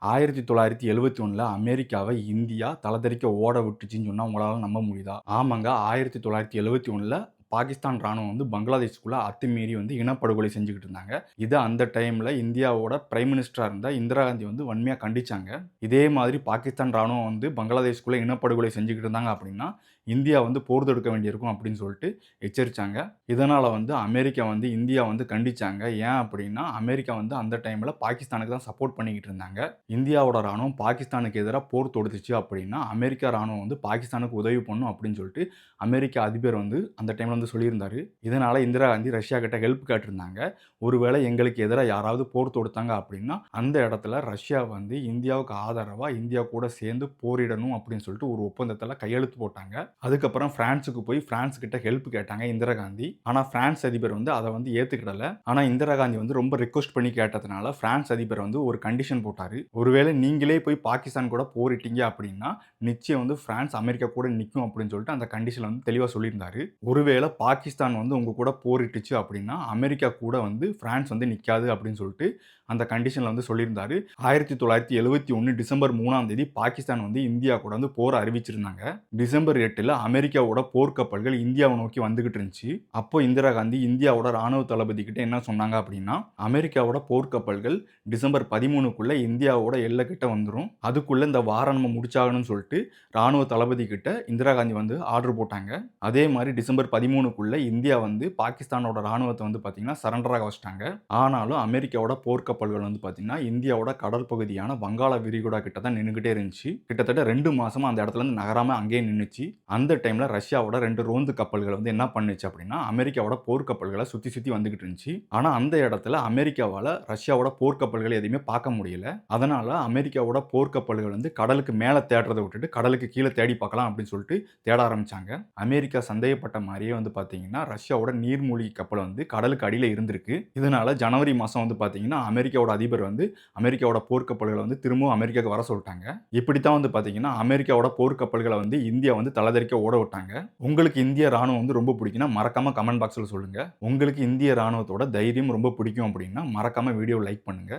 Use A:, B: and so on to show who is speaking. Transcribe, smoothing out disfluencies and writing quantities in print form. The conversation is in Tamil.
A: 1971ல அமெரிக்காவை இந்தியா தலதெறிக்க ஓட விட்டுச்சுன்னு சொன்னா உங்களால நம்ப முடியுதா? ஆமாங்க. 1971ல பாகிஸ்தான் ராணுவம் பங்களாதேஷ்குள்ள அத்துமீறி இனப்படுகொலை செஞ்சுகிட்டு இருந்தாங்க. இத அந்த டைம்ல இந்தியாவோட பிரைம் மினிஸ்டரா இருந்த இந்திரா காந்தி வன்மையா கண்டிச்சாங்க. இதே மாதிரி பாகிஸ்தான் ராணுவம் பங்களாதேஷ்குள்ள இனப்படுகொலை செஞ்சுகிட்டு இருந்தாங்க அப்படின்னா, இந்தியா போர் தொடுக்க வேண்டியிருக்கும் அப்படின்னு சொல்லிட்டு எச்சரிச்சாங்க. இதனால அமெரிக்கா இந்தியா கண்டிச்சாங்க. ஏன் அப்படின்னா, அமெரிக்கா அந்த டைம்ல பாகிஸ்தானுக்கு தான் சப்போர்ட் பண்ணிக்கிட்டு இருந்தாங்க. இந்தியாவோட ராணுவம் பாகிஸ்தானுக்கு எதிரா போர் தொடுத்துச்சு அப்படின்னா, அமெரிக்கா ராணுவம் பாகிஸ்தானுக்கு உதவி பண்ணும் அப்படின்னு சொல்லிட்டு அமெரிக்க அதிபர் அந்த டைம்ல சொல்லியிருந்தாரு. இதனால இந்திரா காந்தி ரஷ்யா கிட்ட ஹெல்ப் கேட்டிருந்தாங்க. ஒருவேளை எங்களுக்கு எதிரா யாராவது போர் தொடுத்தாங்க அப்படின்னா, அந்த இடத்துல ரஷ்யா இந்தியாவுக்கு ஆதரவா இந்தியா கூட சேர்ந்து போரிடணும் அப்படின்னு சொல்லிட்டு ஒரு ஒப்பந்தத்துல கையெழுத்து போட்டாங்க. அதுக்கப்புறம் பிரான்சுக்கு போய் பிரான்ஸ் கிட்ட ஹெல்ப் கேட்டாங்க இந்திரா காந்தி. ஆனா பிரான்ஸ் அதிபர் அத ஏத்துக்கிடல. ஆனா இந்திரா காந்தி ரொம்ப ரிக்வெஸ்ட் பண்ணி கேட்டதுனால பிரான்ஸ் அதிபர் ஒரு கண்டிஷன் போட்டாரு. ஒருவேளை நீங்களே போய் பாகிஸ்தான் கூட போரிட்டீங்க அப்படின்னா, நிச்சயம் பிரான்ஸ் அமெரிக்கா கூட நிக்கும் அப்படின்னு சொல்லிட்டு அந்த கண்டிஷன்ல தெளிவா சொல்லியிருந்தாரு. ஒருவேளை பாகிஸ்தான் உங்க கூட போரிட்டுச்சு அப்படின்னா, அமெரிக்கா கூட பிரான்ஸ் நிக்காது அப்படின்னு சொல்லிட்டு அந்த கண்டிஷன்ல சொல்லியிருந்தாரு. 1971 டிசம்பர் 3ஆம் தேதி பாகிஸ்தான் இந்தியா கூட போர் அறிவிச்சிருந்தாங்க. டிசம்பர் 8ல அமெரிக்காவோட போர்க்கப்பல்கள் இந்தியாவை நோக்கி வந்துகிட்டு இருந்துச்சு. அப்போ இந்திரா காந்தி இந்தியாவோட ராணுவ தளபதி கிட்ட என்ன சொன்னாங்க அப்படின்னா, அமெரிக்காவோட போர்க்கப்பல்கள் டிசம்பர் 13க்குள்ள இந்தியாவோட எல்லை கிட்ட வந்துரும். அதுக்குள்ள இந்த வாரம் நம்ம முடிச்சாகணும்னு சொல்லிட்டு ராணுவ தளபதி கிட்ட இந்திரா காந்தி ஆர்டர் போட்டாங்க. அதே மாதிரி டிசம்பர் 13க்குள்ள இந்தியா பாகிஸ்தானோட ராணுவத்தை பாத்தீங்கன்னா சரண்டர் ஆக வச்சிட்டாங்க. ஆனாலும் அமெரிக்காவோட போர்க்கப்பல்கள் பாத்தீங்கன்னா இந்தியாவோட கடல் பகுதியான வங்காள விரிகுடா கிட்ட தான் நின்னுகிட்டே இருந்துச்சு. கிட்டத்தட்ட 2 மாசமா அந்த இடத்துல இருந்து நகராம அங்கேயே நின்னுச்சு. அந்த டைம்ல ரஷ்யாவோட 2 ரோந்து கப்பல்கள் என்ன பண்ணுச்சு அப்படின்னா, அமெரிக்காவோட போர்க்கப்பல்களை சுத்தி சுத்தி வந்துகிட்டு இருந்துச்சு. ஆனா அந்த இடத்துல அமெரிக்காவால ரஷ்யாவோட போர்க்கப்பல்களை எதையுமே பார்க்க முடியல. அதனால அமெரிக்காவோட போர்க்கப்பல்கள் கடலுக்கு மேல தேடுறதை விட்டுட்டு கடலுக்கு கீழே தேடி பார்க்கலாம் அப்படின்னு சொல்லிட்டு தேட ஆரம்பிச்சாங்க. அமெரிக்கா சந்தேகப்பட்ட மாதிரியே பாத்தீங்கன்னா ரஷ்யாவோட நீர்மூழ்கி கப்பல் கடலுக்கு அடியில இருந்திருக்கு. இதனால ஜனவரி மாசம் பாத்தீங்கன்னா அமெரிக்காவோட அதிபர் அமெரிக்காவோட போர்க்கப்பல்களை திரும்பவும் அமெரிக்காவுக்கு வர சொல்லிட்டாங்க. இப்படித்தான் பாத்தீங்கன்னா அமெரிக்காவோட போர்க்கப்பல்களை இந்தியா தலதெறிக்க ஓட விட்டாங்க. உங்களுக்கு இந்திய ராணுவம் ரொம்ப பிடிக்கும்னா மறக்காம கமெண்ட் பாக்ஸ்ல சொல்லுங்க. உங்களுக்கு இந்திய ராணுவத்தோட தைரியம் ரொம்ப பிடிக்கும் அப்படின்னா மறக்காம வீடியோ லைக் பண்ணுங்க.